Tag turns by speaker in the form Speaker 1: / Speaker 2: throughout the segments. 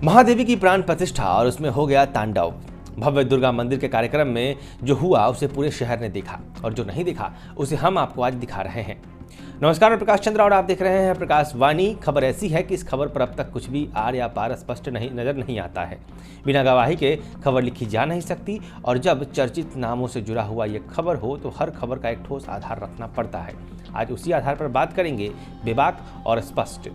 Speaker 1: महादेवी की प्राण प्रतिष्ठा और उसमें हो गया तांडव। भव्य दुर्गा मंदिर के कार्यक्रम में जो हुआ उसे पूरे शहर ने देखा और जो नहीं देखा उसे हम आपको आज दिखा रहे हैं। नमस्कार, मैं प्रकाश चंद्र और आप देख रहे हैं प्रकाश वाणी। खबर ऐसी है कि इस खबर पर अब तक कुछ भी आर या पार स्पष्ट नजर नहीं आता है। बिना गवाही के खबर लिखी जा नहीं सकती और जब चर्चित नामों से जुड़ा हुआ ये खबर हो तो हर खबर का एक ठोस आधार रखना पड़ता है। आज उसी आधार पर बात करेंगे बेबाक और स्पष्ट।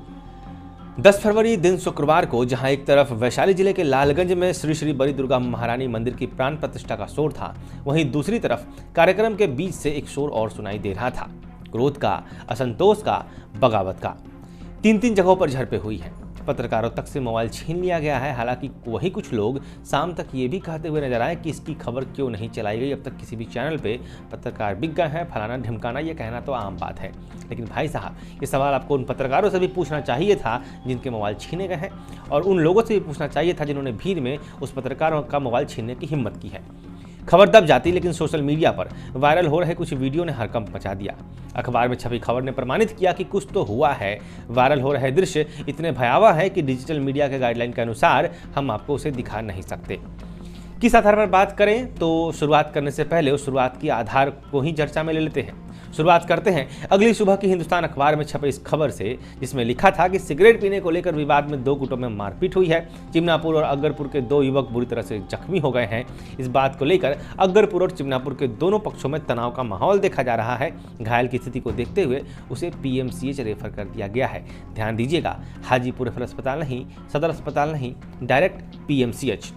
Speaker 1: 10 फरवरी दिन शुक्रवार को जहां एक तरफ वैशाली जिले के लालगंज में श्री श्री बड़ी दुर्गा महारानी मंदिर की प्राण प्रतिष्ठा का शोर था, वहीं दूसरी तरफ कार्यक्रम के बीच से एक शोर और सुनाई दे रहा था। क्रोध का, असंतोष का, बगावत का। तीन जगहों पर झड़पें हुई हैं। पत्रकारों तक से मोबाइल छीन लिया गया है। हालांकि वही कुछ लोग शाम तक ये भी कहते हुए नजर आए कि इसकी खबर क्यों नहीं चलाई गई। अब तक किसी भी चैनल पे पत्रकार बिक गए हैं, फलाना ढिमकाना, ये कहना तो आम बात है। लेकिन भाई साहब, ये सवाल आपको उन पत्रकारों से भी पूछना चाहिए था जिनके मोबाइल छीने गए हैं, और उन लोगों से भी पूछना चाहिए था जिन्होंने भीड़ में उस पत्रकारों का मोबाइल छीनने की हिम्मत की है। खबर दब जाती, लेकिन सोशल मीडिया पर वायरल हो रहे कुछ वीडियो ने हड़कंप मचा दिया। अखबार में छपी खबर ने प्रमाणित किया कि कुछ तो हुआ है। वायरल हो रहे दृश्य इतने भयावह है कि डिजिटल मीडिया के गाइडलाइन के अनुसार हम आपको उसे दिखा नहीं सकते। किस आधार पर बात करें तो शुरुआत करने से पहले उस शुरुआत की आधार को ही चर्चा में ले लेते हैं। शुरुआत करते हैं अगली सुबह की हिंदुस्तान अखबार में छपे इस खबर से, जिसमें लिखा था कि सिगरेट पीने को लेकर विवाद में 2 गुटों में मारपीट हुई है। चिमनापुर और अकबरपुर के 2 युवक बुरी तरह से जख्मी हो गए हैं। इस बात को लेकर अकबरपुर और चिमनापुर के दोनों पक्षों में तनाव का माहौल देखा जा रहा है। घायल की स्थिति को देखते हुए उसे पीएमसीएच रेफर कर दिया गया है। ध्यान दीजिएगा, हाजीपुर रेफरल अस्पताल नहीं, सदर अस्पताल नहीं, डायरेक्ट पीएमसीएच।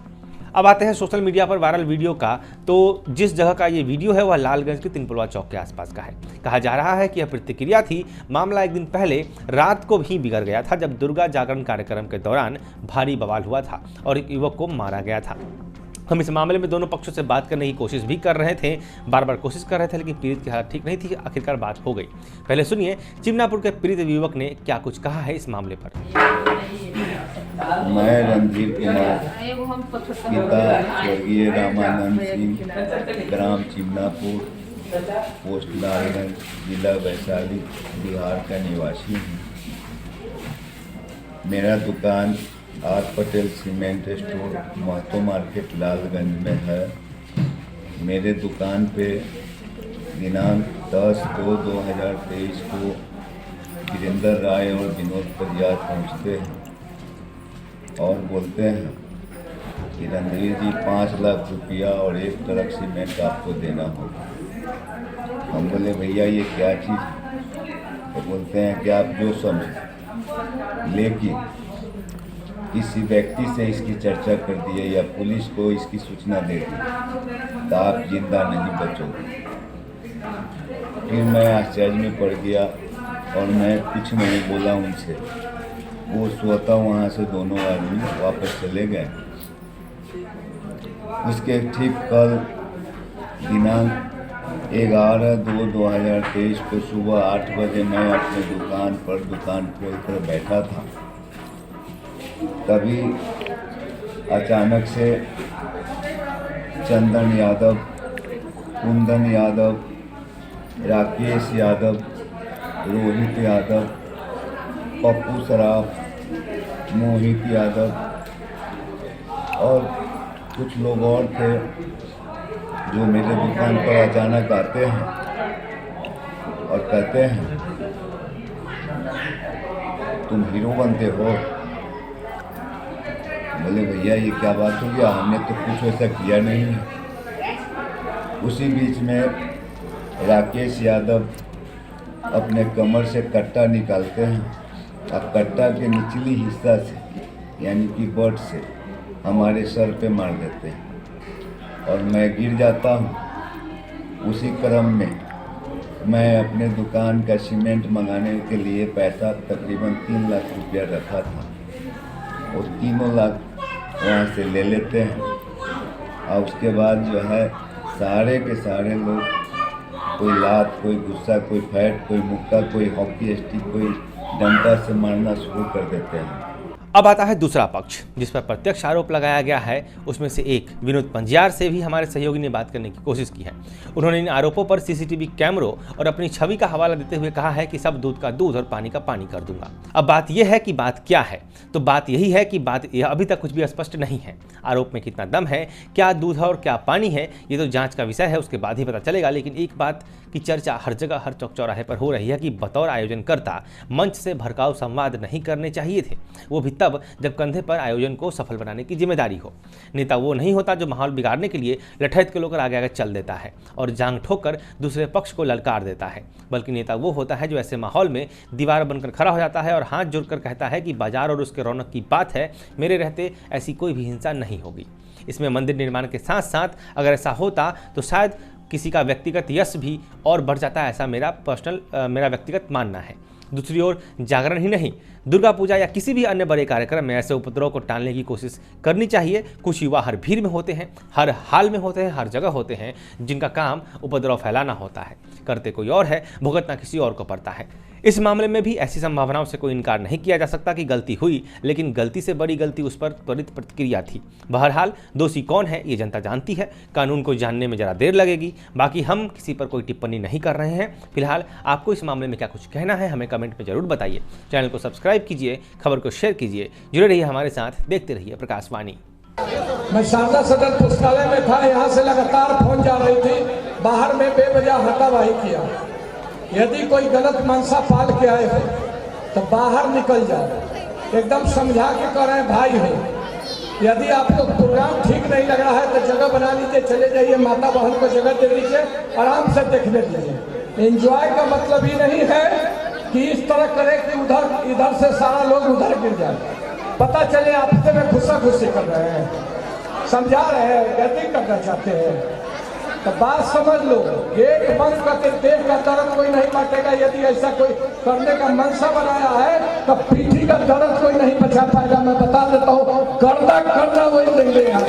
Speaker 1: अब आते हैं सोशल मीडिया पर वायरल वीडियो का। तो जिस जगह का ये वीडियो है वह लालगंज के तिनपुरवा चौक के आसपास का है। कहा जा रहा है कि यह प्रतिक्रिया थी। मामला एक दिन पहले रात को भी बिगड़ गया था, जब दुर्गा जागरण कार्यक्रम के दौरान भारी बवाल हुआ था और एक युवक को मारा गया था। हम इस मामले में दोनों पक्षों से बात करने की कोशिश भी कर रहे थे, बार कोशिश कर रहे थे, लेकिन पीड़ित की हालत ठीक नहीं थी। आखिरकार बात हो गई। पहले सुनिए चिमनापुर के पीड़ित युवक ने क्या कुछ कहा है इस मामले पर।
Speaker 2: मैं रणधीर कुमार, पिता स्वर्गीय रामानंद सिंह, ग्राम चिमनापुर, पोस्ट लालगंज, जिला वैशाली, बिहार का निवासी हूँ। मेरा दुकान R Patel cement store, Mahto market, Lalganj में है। मेरे दुकान पे दिनांक 10/2/2023 को वीरेंद्र राय और विनोद परियार पहुँचते हैं और बोलते हैं कि रणधीर जी 5 लाख रुपया और 1 ट्रक सीमेंट आपको देना होगा। हम बोले भैया ये क्या चीज़ है? तो बोलते हैं कि आप जो समझो, लेकिन किसी व्यक्ति से इसकी चर्चा कर दिए या पुलिस को इसकी सूचना दे दी तो आप जिंदा नहीं बचोगे। फिर मैं आश्चर्य में पड़ गया और मैं कुछ नहीं बोला उनसे। वो स्वतः वहाँ से दोनों आदमी वापस चले गए। उसके ठीक कल दिनांक 11/2/2023 को सुबह 8 बजे मैं अपने दुकान खोलकर बैठा था। तभी अचानक से चंदन यादव, कुंदन यादव, राकेश यादव, रोहित यादव, पप्पू सराफ, मोहित यादव और कुछ लोग और थे जो मेरे दुकान पर अचानक आते हैं और कहते हैं तुम हीरो बनते हो। बोले भैया ये क्या बात हो गया, हमने तो कुछ ऐसा किया नहीं है। उसी बीच में राकेश यादव अपने कमर से कट्टा निकालते हैं और कट्टा के निचली हिस्सा से यानी कि बट से हमारे सर पे मार देते हैं और मैं गिर जाता हूँ। उसी क्रम में मैं अपने दुकान का सीमेंट मंगाने के लिए पैसा तकरीबन 3 लाख रुपया रखा था और 3 लाख वहाँ से ले लेते हैं। और उसके बाद जो है सारे के सारे लोग, कोई लात, कोई गुस्सा, कोई फैट, कोई मुक्का, कोई हॉकी स्टिक, कोई डंडा से मारना शुरू कर देते हैं।
Speaker 1: अब आता है दूसरा पक्ष जिस पर प्रत्यक्ष आरोप लगाया गया है। उसमें से एक विनोद पंजियार से भी हमारे सहयोगी ने बात करने की कोशिश की है। उन्होंने इन आरोपों पर सीसीटीवी कैमरों और अपनी छवि का हवाला देते हुए कहा है कि सब दूध का दूध और पानी का पानी कर दूंगा। अब बात यह है कि बात क्या है, तो बात यही है कि बात यह अभी तक कुछ भी स्पष्ट नहीं है। आरोप में कितना दम है, क्या दूध है और क्या पानी है, ये तो जांच का विषय है, उसके बाद ही पता चलेगा। लेकिन एक बात की चर्चा हर जगह हर चौक चौराहे पर हो रही है कि बतौर आयोजनकर्ता मंच से भड़काऊ संवाद नहीं करने चाहिए थे, वो भी तब जब कंधे पर आयोजन को सफल बनाने की जिम्मेदारी हो। नेता वो नहीं होता जो माहौल बिगाड़ने के लिए लठैत के लोग आगे आगे चल देता है और जांग ठोकर दूसरे पक्ष को ललकार देता है, बल्कि नेता वो होता है जो ऐसे माहौल में दीवार बनकर खड़ा हो जाता है और हाथ जोड़कर कहता है कि बाजार और उसके रौनक की बात है, मेरे रहते ऐसी कोई भी हिंसा नहीं होगी। इसमें मंदिर निर्माण के साथ साथ अगर ऐसा होता तो शायद किसी का व्यक्तिगत यश भी और बढ़ जाता है, ऐसा मेरा व्यक्तिगत मानना है। दूसरी ओर जागरण ही नहीं, दुर्गा पूजा या किसी भी अन्य बड़े कार्यक्रम में ऐसे उपद्रव को टालने की कोशिश करनी चाहिए। कुछ युवा हर भीड़ में होते हैं, हर हाल में होते हैं, हर जगह होते हैं, जिनका काम उपद्रव फैलाना होता है। करते कोई और है, भुगतना किसी और को पड़ता है। इस मामले में भी ऐसी संभावनाओं से कोई इनकार नहीं किया जा सकता कि गलती हुई, लेकिन गलती से बड़ी गलती उस पर त्वरित प्रतिक्रिया थी। बहरहाल दोषी कौन है ये जनता जानती है, कानून को जानने में जरा देर लगेगी। बाकी हम किसी पर कोई टिप्पणी नहीं कर रहे हैं। फिलहाल आपको इस मामले में क्या कुछ कहना है हमें कमेंट में जरूर बताइए। चैनल को सब्सक्राइब कीजिए, खबर को शेयर कीजिए, जुड़े रहिए हमारे साथ, देखते रहिए प्रकाशवाणी।
Speaker 3: मैं शारदा सदन पुस्तकालय में था, यहाँ से लगातार फोन जा रही थी, बाहर में बेवजह हाथापाई किया। यदि कोई गलत मंशा पाल के आए हो तो बाहर निकल जाओ, एकदम समझा के कह रहे हैं भाई हो। यदि आपको प्रोग्राम ठीक नहीं लग रहा है तो जगह बना लीजिए, चले जाइए, माता बहन को जगह दे दीजिए, आराम से देखने दीजिए। एंजॉय का मतलब ही नहीं है कि इस तरह करे कि इधर से सारा लोग उधर गिर जाए, पता चले आपसे में खुशा खुशी कर रहे हैं, समझा रहे हैं, गलती करना चाहते हैं। तो बात समझ लो, गेट बंद करके पेट का दर्द कोई नहीं बांटेगा। यदि ऐसा कोई करने का मनसा बनाया है तो पीठी का दर्द कोई नहीं बचा पाएगा। मैं बता देता हूँ, गर्दा वही नहीं देगा।